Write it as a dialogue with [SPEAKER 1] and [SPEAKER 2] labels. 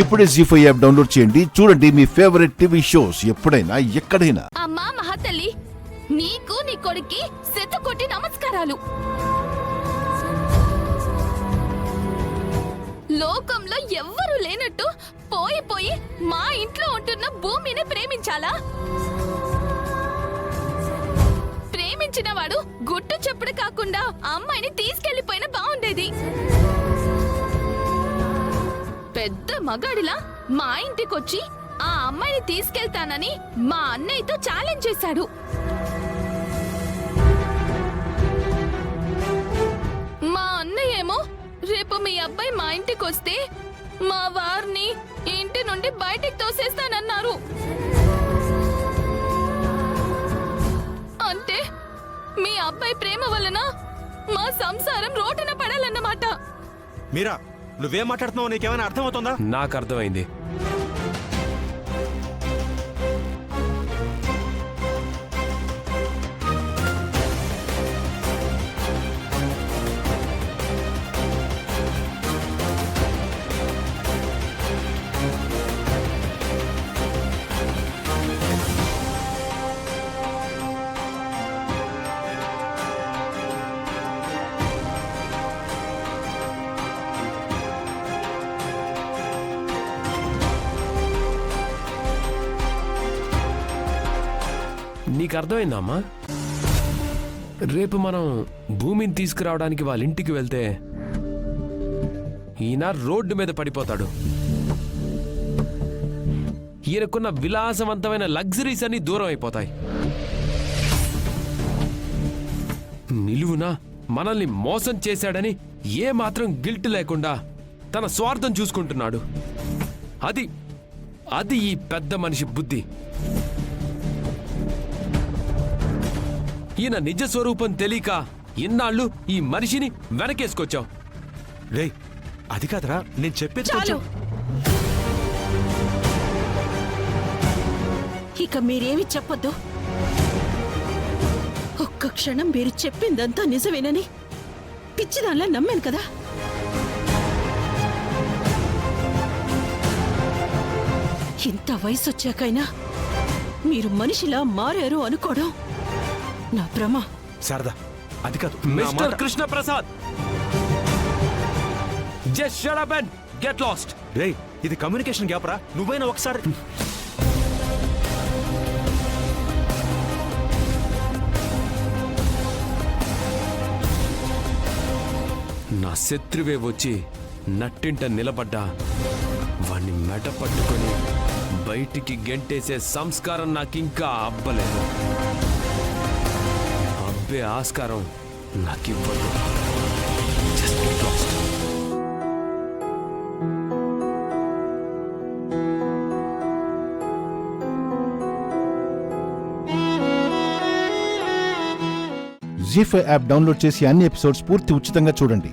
[SPEAKER 1] ఇప్పుడే జీ5 app download చేయండి. చూడండి మీ ఫేవరెట్ టీవీ షోస్ ఎప్పుడైనా ఎక్కడైనా.
[SPEAKER 2] అమ్మా మహాతల్లి, నీకు నీ కొడుక్కి శతకోటి నమస్కారాలు. లోకంలో ఎవ్వరూ లేనట్టు పోయి మా ఇంట్లో ఉంటున్న భూమిని ప్రేమించాలా? ప్రేమించిన వాడు గుట్టు చెప్పుడు కాకుండా అమ్మాయిని తీసుకెళ్లిపోయినా బాగుండేది. పెద్ద మగాడిలా మా ఇంటికొచ్చి ఆ అమ్మాయిని తీసుకెళ్తానని మా అన్నయ్యతో ఛాలెంజ్ చేశాడు. మా అన్నయ్య ఏమో రేపు మీ అబ్బాయి మా ఇంటికొస్తే మా వారిని ఇంటి నుండి బయటికి తోసేస్తానన్నారు. అంటే మీ అబ్బాయి ప్రేమ వలన మా సంసారం రోడ్డున పడాలన్నమాట.
[SPEAKER 3] మీరా, నువ్వేం మాట్లాడుతున్నావు? నీకేమైనా అర్థమవుతుందా?
[SPEAKER 4] నాకు అర్థమైంది. నీకు అర్థమైందమ్మా? రేపు మనం భూమిని తీసుకురావడానికి వాళ్ళ ఇంటికి వెళ్తే ఈయన రోడ్డు మీద పడిపోతాడు. ఈయనకున్న విలాసవంతమైన లగ్జరీస్ అన్ని దూరం అయిపోతాయి. నిలువున మనల్ని మోసం చేశాడని ఏ మాత్రం గిల్ట్ లేకుండా తన స్వార్థం చూసుకుంటున్నాడు. అది ఈ పెద్ద మనిషి బుద్ధి. ఈయన నిజ స్వరూపం తెలియక ఇన్నాళ్ళు ఈ మనిషిని వెనకేసుకొచ్చావు.
[SPEAKER 3] రే, అది కాదురా, నేను చెప్పేది కొంచెం.
[SPEAKER 5] ఇక మీరేమి చెప్పొద్దు. ఒక్క క్షణం మీరు చెప్పిందంతా నిజమేనని పిచ్చిదాన్లా నమ్మాను కదా. ఇంత వయసు వచ్చాకైనా మీరు మనిషిలా మారారు అనుకోవడం నా భ్రమ.
[SPEAKER 3] శారదా, అది కాదు.
[SPEAKER 4] Mister Krishna Prasad, just shut up and get lost.
[SPEAKER 3] రే, ఇది కమ్యూనికేషన్ గ్యాప్ రా. నువ్వైనా ఒకసారి.
[SPEAKER 4] నా శత్రువే వచ్చి నట్టింట నిలబడ్డా వాణ్ణి మెడ పట్టుకొని బయటికి గెంటేసే సంస్కారం నాకింకా అబ్బలేదు. అబ్బే ఆస్కారం నాకివ్వదు.
[SPEAKER 1] జీ5 యాప్ డౌన్లోడ్ చేసి అన్ని ఎపిసోడ్స్ పూర్తి ఉచితంగా చూడండి.